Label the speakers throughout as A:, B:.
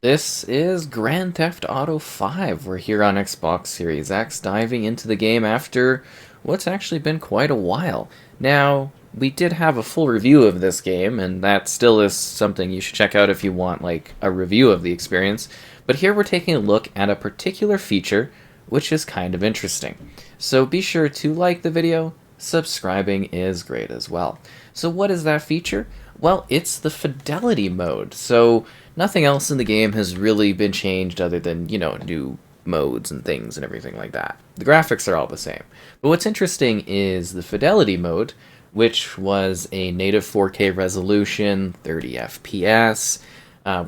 A: This is Grand Theft Auto 5. We're here on Xbox Series X, diving into the game after what's actually been quite a while. Now, we did have a full review of this game, and that still is something you should check out if you want, like, a review of the experience. But here we're taking a look at a particular feature, which is kind of interesting. So be sure to like the video. Subscribing is great as well. So what is that feature? Well, it's the Fidelity mode. So nothing else in the game has really been changed other than, new modes and things and everything like that. The graphics are all the same. But what's interesting is the Fidelity mode, which was a native 4K resolution, 30 FPS,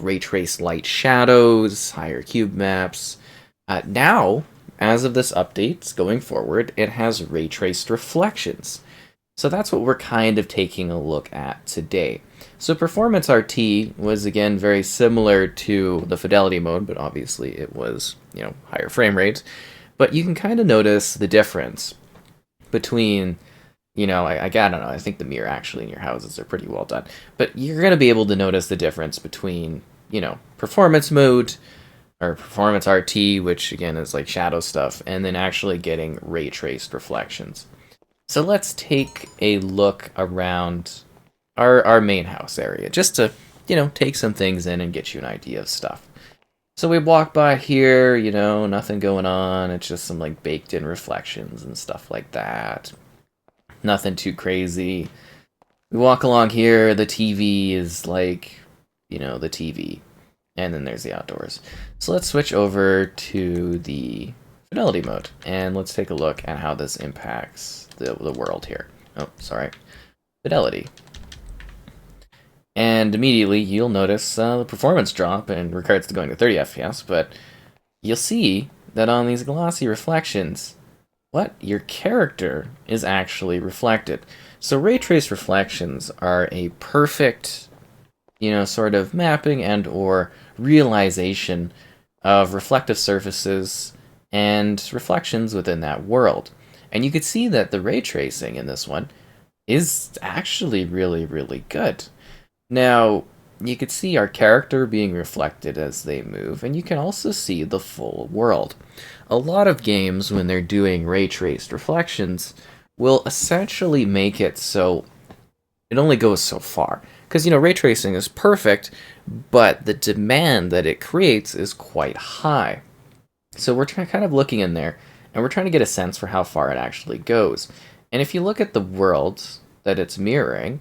A: ray trace light shadows, higher cube maps. Now, as of this update, going forward, it has ray traced reflections. So that's what we're kind of taking a look at today. So Performance RT was again very similar to the Fidelity mode, but obviously it was, higher frame rates. But you can kind of notice the difference between, I don't know, I think the mirror actually in your houses are pretty well done. But you're going to be able to notice the difference between, Performance mode or Performance RT, which again is like shadow stuff, and then actually getting ray traced reflections. So let's take a look around our main house area, just to, take some things in and get you an idea of stuff. So we walk by here, nothing going on. It's just some like baked in reflections and stuff like that. Nothing too crazy. We walk along here, the TV is like, the TV. And then there's the outdoors. So let's switch over to the Fidelity mode, and let's take a look at how this impacts the world here. Oh, sorry. Fidelity. And immediately you'll notice the performance drop in regards to going to 30 FPS, but you'll see that on these glossy reflections, your character is actually reflected. So ray trace reflections are a perfect, sort of mapping and or realization of reflective surfaces and reflections within that world. And you could see that the ray tracing in this one is actually really, really good. Now, you could see our character being reflected as they move, and you can also see the full world. A lot of games, when they're doing ray traced reflections, will essentially make it so it only goes so far. Because, ray tracing is perfect, but the demand that it creates is quite high. So we're kind of looking in there, and we're trying to get a sense for how far it actually goes. And if you look at the world that it's mirroring,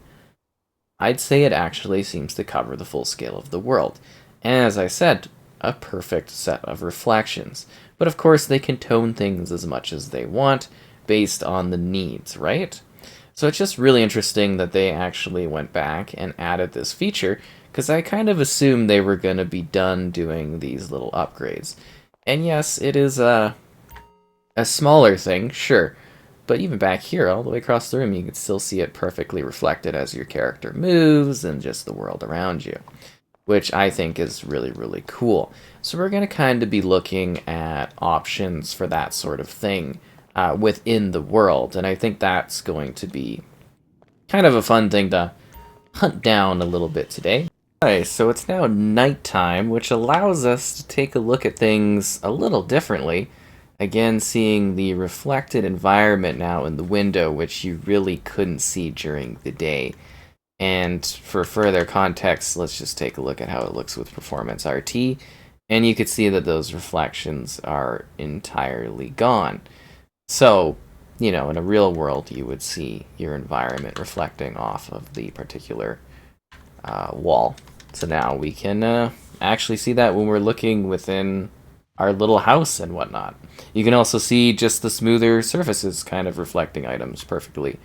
A: I'd say it actually seems to cover the full scale of the world. And as I said, a perfect set of reflections. But of course, they can tone things as much as they want based on the needs, right? So it's just really interesting that they actually went back and added this feature, because I kind of assumed they were going to be done doing these little upgrades. And yes, it is a smaller thing, sure, but even back here, all the way across the room, you can still see it perfectly reflected as your character moves and just the world around you, which I think is really, really cool. So we're going to kind of be looking at options for that sort of thing within the world, and I think that's going to be kind of a fun thing to hunt down a little bit today. Alright, so it's now nighttime, which allows us to take a look at things a little differently. Again, seeing the reflected environment now in the window, which you really couldn't see during the day. And for further context, let's just take a look at how it looks with Performance RT. And you could see that those reflections are entirely gone. So, in a real world, you would see your environment reflecting off of the particular wall. So now we can actually see that when we're looking within our little house and whatnot. You can also see just the smoother surfaces kind of reflecting items perfectly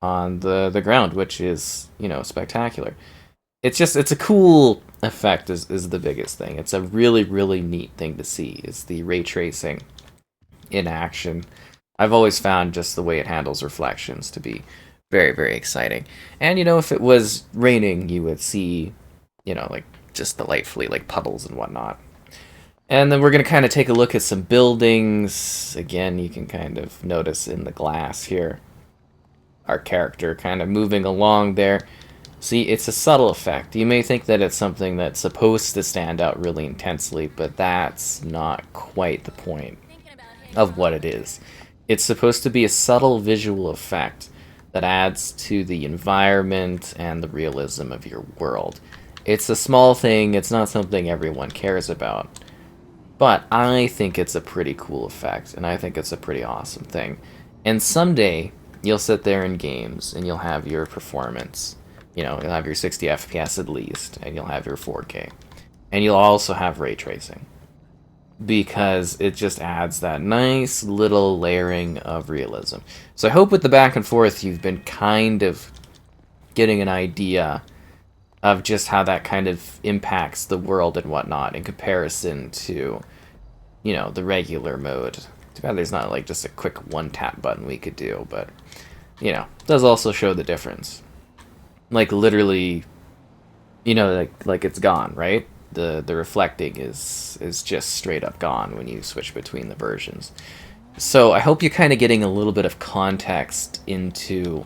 A: on the ground, which is, spectacular. It's a cool effect is the biggest thing. It's a really, really neat thing to see, is the ray tracing in action. I've always found just the way it handles reflections to be very, very exciting. And, if it was raining, you would see, like, just delightfully, like, puddles and whatnot. And then we're going to kind of take a look at some buildings. Again, you can kind of notice in the glass here our character kind of moving along there. See, it's a subtle effect. You may think that it's something that's supposed to stand out really intensely, but that's not quite the point of what it is. It's supposed to be a subtle visual effect that adds to the environment and the realism of your world. It's a small thing, it's not something everyone cares about, but I think it's a pretty cool effect, and I think it's a pretty awesome thing. And someday, you'll sit there in games, and you'll have your performance. You know, you'll have your 60 FPS at least, and you'll have your 4K. And you'll also have ray tracing, because it just adds that nice little layering of realism. So I hope with the back and forth you've been kind of getting an idea of just how that kind of impacts the world and whatnot in comparison to, you know, the regular mode. Too bad there's not like just a quick one-tap button we could do, but, you know, it does also show the difference. Like, literally, you know, like it's gone, right? The reflecting is just straight up gone when you switch between the versions. So I hope you're kind of getting a little bit of context into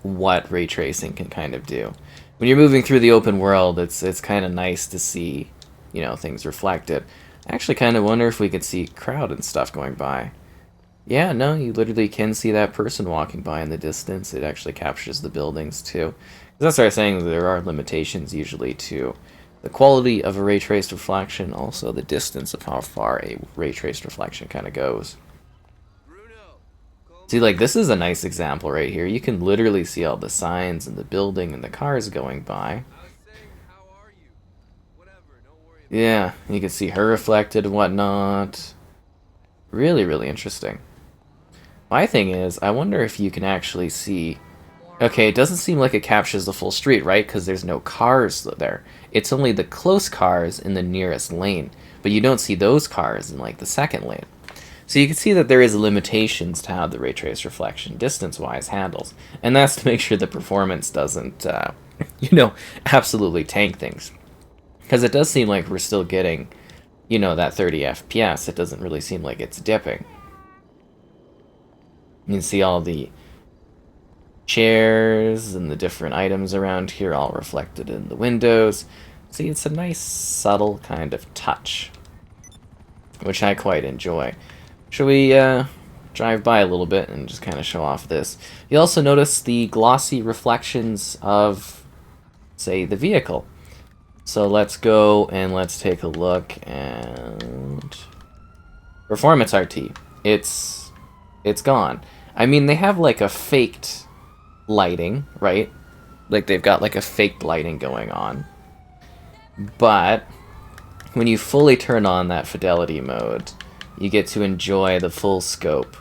A: what ray tracing can kind of do. When you're moving through the open world, it's kind of nice to see, you know, things reflected. I actually kind of wonder if we could see crowd and stuff going by. Yeah, no, you literally can see that person walking by in the distance. It actually captures the buildings too. That's what I was saying, there are limitations usually to the quality of a ray traced reflection, also the distance of how far a ray traced reflection kind of goes. See, like, this is a nice example right here. You can literally see all the signs and the building and the cars going by. Yeah, you can see her reflected and whatnot. Really, really interesting. My thing is, I wonder if you can actually see... Okay, it doesn't seem like it captures the full street, right? Because there's no cars there. It's only the close cars in the nearest lane. But you don't see those cars in, like, the second lane. So you can see that there is limitations to how the ray trace reflection distance-wise handles. And that's to make sure the performance doesn't, you know, absolutely tank things. Because it does seem like we're still getting, you know, that 30 FPS. It doesn't really seem like it's dipping. You can see all the chairs and the different items around here all reflected in the windows. See, it's a nice, subtle kind of touch, which I quite enjoy. Should we drive by a little bit and just kind of show off this? You also notice the glossy reflections of, say, the vehicle. So let's go and let's take a look and Performance RT. It's gone. I mean, they have like a faked lighting, right? Like they've got like a faked lighting going on. But when you fully turn on that fidelity mode, you get to enjoy the full scope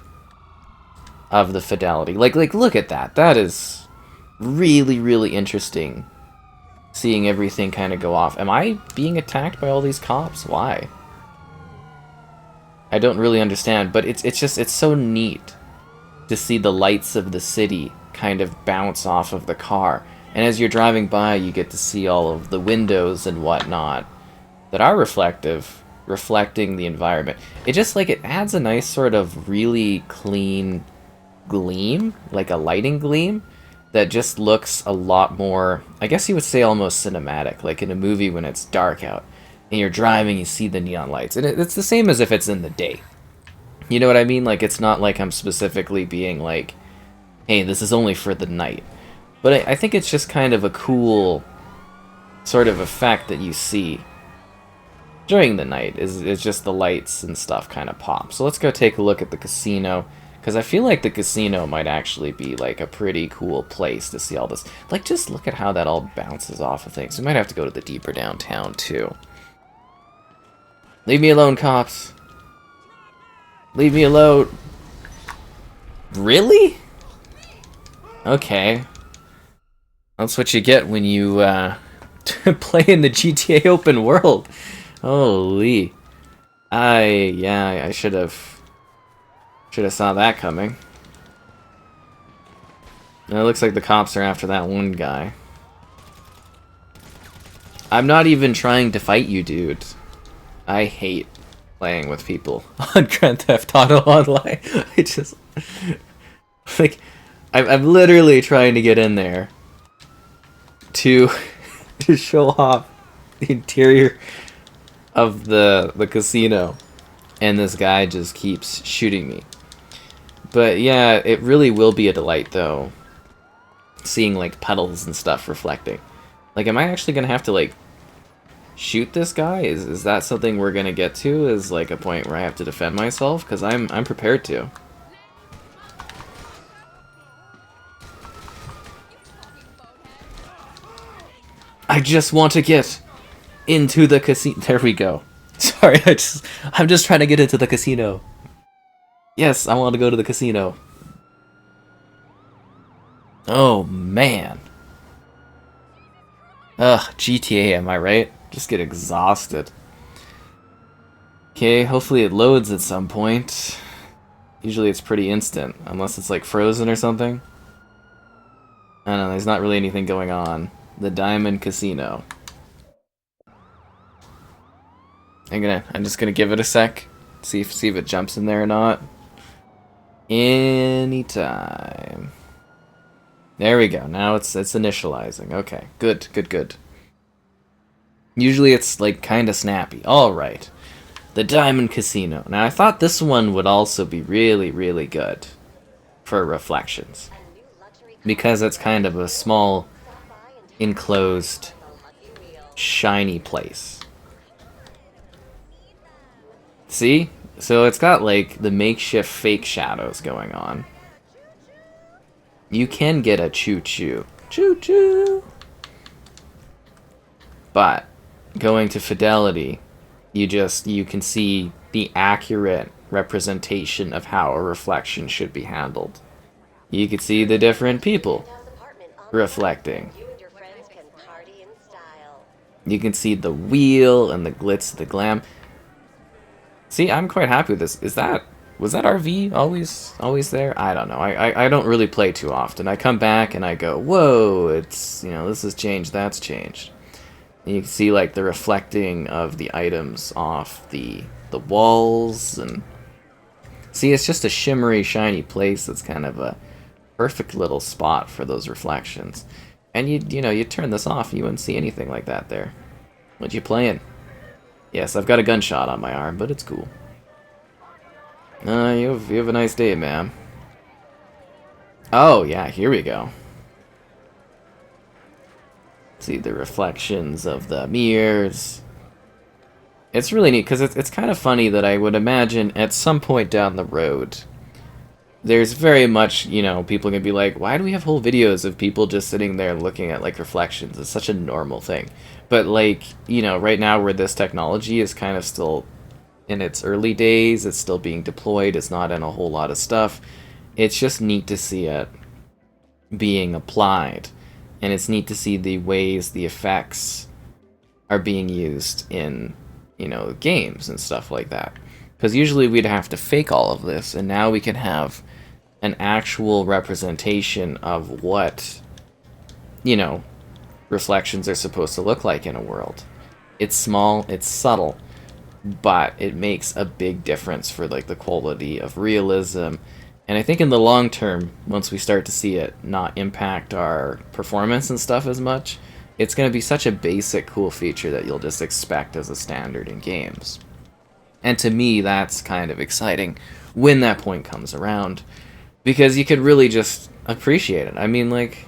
A: of the fidelity. Like look at that. That is really, really interesting. Seeing everything kind of go off. Am I being attacked by all these cops? Why? I don't really understand, but it's so neat to see the lights of the city kind of bounce off of the car. And as you're driving by, you get to see all of the windows and whatnot that are reflective, reflecting the environment. It just, like, it adds a nice sort of really clean gleam, like a lighting gleam, that just looks a lot more, I guess you would say almost cinematic, like in a movie when it's dark out, and you're driving, you see the neon lights. And it's the same as if it's in the day. You know what I mean? Like, it's not like I'm specifically being like, hey, this is only for the night. But I think it's just kind of a cool sort of effect that you see during the night, is just the lights and stuff kind of pop. So let's go take a look at the casino, because I feel like the casino might actually be like a pretty cool place to see all this. Like, just look at how that all bounces off of things. We might have to go to the deeper downtown too. Leave me alone, cops. Leave me alone. Really? Okay. That's what you get when you play in the GTA open world. Holy. I should have saw that coming. Now it looks like the cops are after that one guy. I'm not even trying to fight you, dude. I hate playing with people on Grand Theft Auto Online. I just... like, I'm literally trying to get in there. to to show off the interior of the casino, and this guy just keeps shooting me. But yeah, it really will be a delight though, seeing like puddles and stuff reflecting. Like, am I actually gonna have to like shoot this guy? Is that something we're gonna get to? Is like a point where I have to defend myself? Because I'm prepared to. I just want to get into the casino. There we go. Sorry, I'm just trying to get into the casino. Yes, I want to go to the casino. Oh man. Ugh, GTA, am I right? Just get exhausted. Okay, hopefully it loads at some point. Usually it's pretty instant, unless it's like frozen or something. I don't know, there's not really anything going on. The Diamond Casino. I'm just gonna give it a sec. See if it jumps in there or not. Anytime. There we go. Now it's initializing. Okay. Good. Usually it's like kind of snappy. All right. The Diamond Casino. Now I thought this one would also be really good for reflections, because it's kind of a small enclosed shiny place. See? So it's got like the makeshift fake shadows going on. You can get a choo-choo. Choo-choo! But going to Fidelity, you can see the accurate representation of how a reflection should be handled. You can see the different people reflecting. You can see the wheel and the glitz, the glam. See, I'm quite happy with this. Was that RV always there? I don't know. I don't really play too often. I come back and I go, whoa, it's, this has changed, that's changed. And you can see like the reflecting of the items off the walls, and see, it's just a shimmery, shiny place that's kind of a perfect little spot for those reflections. And you turn this off, you wouldn't see anything like that there. What you playing? Yes, I've got a gunshot on my arm, but it's cool. You have a nice day, ma'am. Oh, yeah, here we go. See the reflections of the mirrors. It's really neat, because it's kind of funny that I would imagine at some point down the road, there's very much, people can be like, why do we have whole videos of people just sitting there looking at, like, reflections? It's such a normal thing. But, like, right now where this technology is kind of still in its early days, it's still being deployed, it's not in a whole lot of stuff, it's just neat to see it being applied. And it's neat to see the ways the effects are being used in, games and stuff like that. Because usually we'd have to fake all of this, and now we can have an actual representation of what, reflections are supposed to look like in a world. It's small, it's subtle, but it makes a big difference for like the quality of realism. And I think in the long term, once we start to see it not impact our performance and stuff as much, it's going to be such a basic, cool feature that you'll just expect as a standard in games. And to me, that's kind of exciting when that point comes around, because you could really just appreciate it. I mean, like,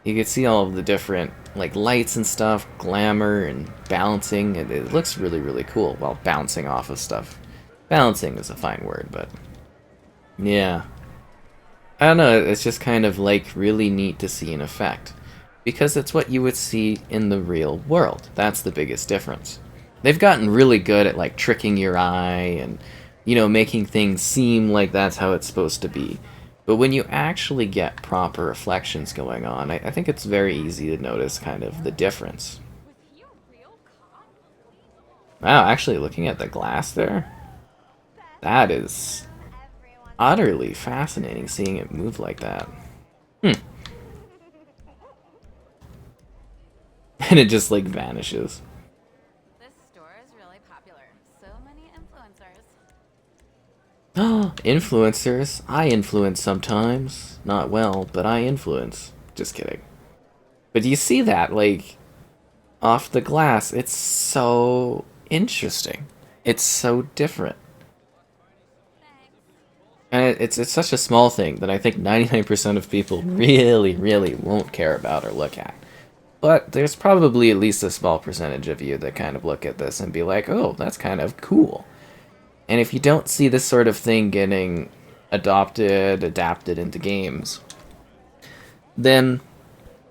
A: you could see all of the different, like, lights and stuff, glamour and balancing. It looks really cool. Well, bouncing off of stuff. Balancing is a fine word, but yeah. I don't know, it's just kind of, like, really neat to see an effect, because it's what you would see in the real world. That's the biggest difference. They've gotten really good at, like, tricking your eye and, making things seem like that's how it's supposed to be. But when you actually get proper reflections going on, I think it's very easy to notice kind of the difference. Wow, actually looking at the glass there, that is utterly fascinating, seeing it move like that. And it just, like, vanishes. Influencers? I influence sometimes. Not well, but I influence. Just kidding. But you see that, like, off the glass, it's so interesting. It's so different. And it's such a small thing that I think 99% of people really, really won't care about or look at. But there's probably at least a small percentage of you that kind of look at this and be like, oh, that's kind of cool. And if you don't see this sort of thing getting adapted into games, then,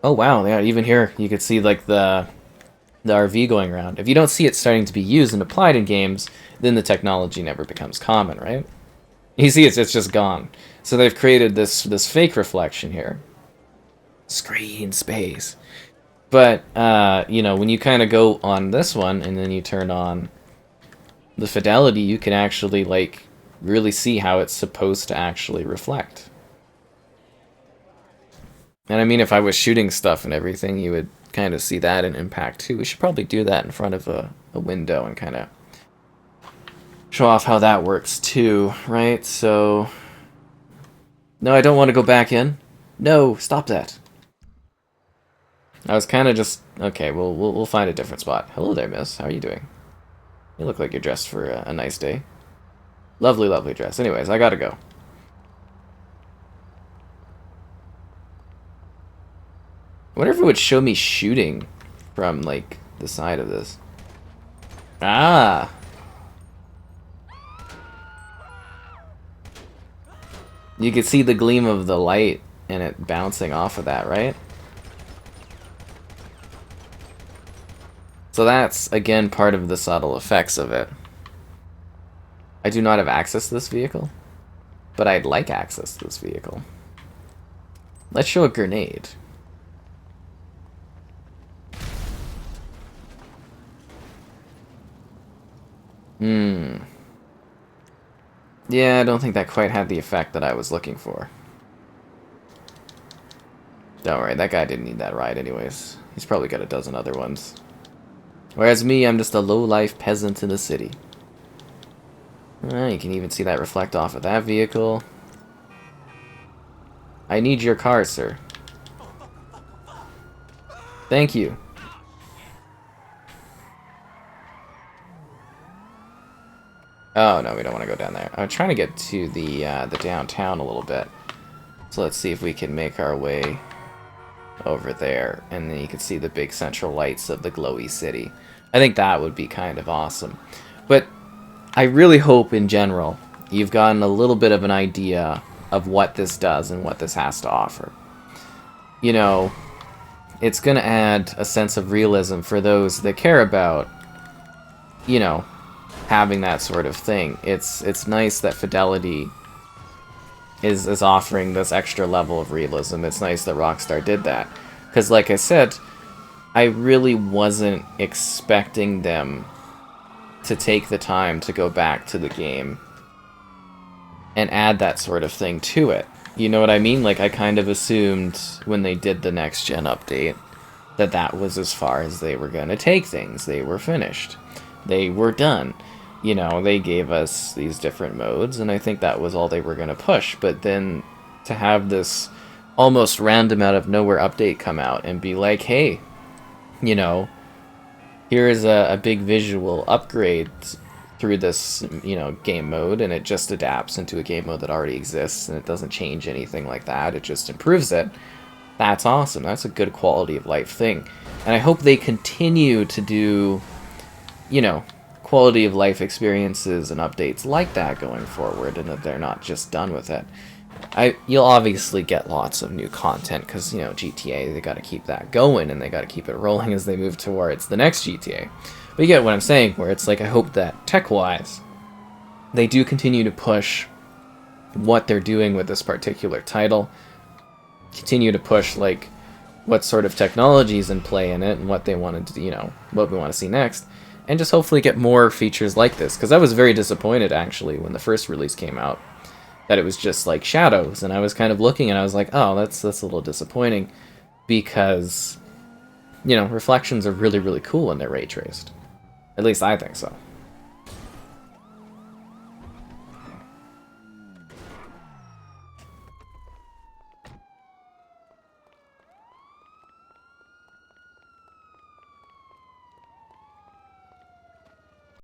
A: oh wow, yeah, even here you could see like the RV going around. If you don't see it starting to be used and applied in games, then the technology never becomes common, right? You see, it's just gone. So they've created this fake reflection here. Screen space. But, you know, when you kind of go on this one, and then you turn on the Fidelity, you can actually, like, really see how it's supposed to actually reflect. And I mean, if I was shooting stuff and everything, you would kind of see that in impact, too. We should probably do that in front of a window and kind of show off how that works, too, right? So... No, I don't want to go back in. No, stop that. I was kind of just... Okay, we'll find a different spot. Hello there, miss. How are you doing? You look like you're dressed for a nice day. Lovely, lovely dress. Anyways, I gotta go. I wonder if it would show me shooting from, like, the side of this. Ah! You could see the gleam of the light and it bouncing off of that, right? So that's, again, part of the subtle effects of it. I do not have access to this vehicle, but I'd like access to this vehicle. Let's show a grenade. Yeah, I don't think that quite had the effect that I was looking for. Don't worry, that guy didn't need that ride anyways. He's probably got a dozen other ones. Whereas me, I'm just a low-life peasant in the city. You can even see that reflect off of that vehicle. I need your car, sir. Thank you. Oh, no, we don't want to go down there. I'm trying to get to the downtown a little bit. So let's see if we can make our way over there. And then you can see the big central lights of the glowy city. I think that would be kind of awesome. But I really hope, in general, you've gotten a little bit of an idea of what this does and what this has to offer. You know, it's going to add a sense of realism for those that care about, you know, having that sort of thing. It's nice that Fidelity is offering this extra level of realism. It's nice that Rockstar did that. Because, like I said, I really wasn't expecting them to take the time to go back to the game and add that sort of thing to it. You know what I mean? Like, I kind of assumed when they did the next-gen update that that was as far as they were going to take things. They were finished. They were done. You know, they gave us these different modes, and I think that was all they were going to push. But then to have this almost random out of nowhere update come out and be like, hey, you know, here is a big visual upgrade through this, you know, game mode, and it just adapts into a game mode that already exists, and it doesn't change anything like that. It just improves it. That's awesome. That's a good quality of life thing. And I hope they continue to do, you know, quality of life experiences and updates like that going forward, and that they're not just done with it. You'll obviously get lots of new content because, you know, GTA, they got to keep that going and they got to keep it rolling as they move towards the next GTA. But you get what I'm saying, where it's like, I hope that tech-wise they do continue to push what they're doing with this particular title, continue to push like what sort of technology is in play in it and what they wanted to, you know, what we want to see next. And just hopefully get more features like this. Because I was very disappointed, actually, when the first release came out, that it was just like shadows. And I was kind of looking and I was like, oh, that's a little disappointing. Because, you know, reflections are really, really cool when they're ray traced. At least I think so.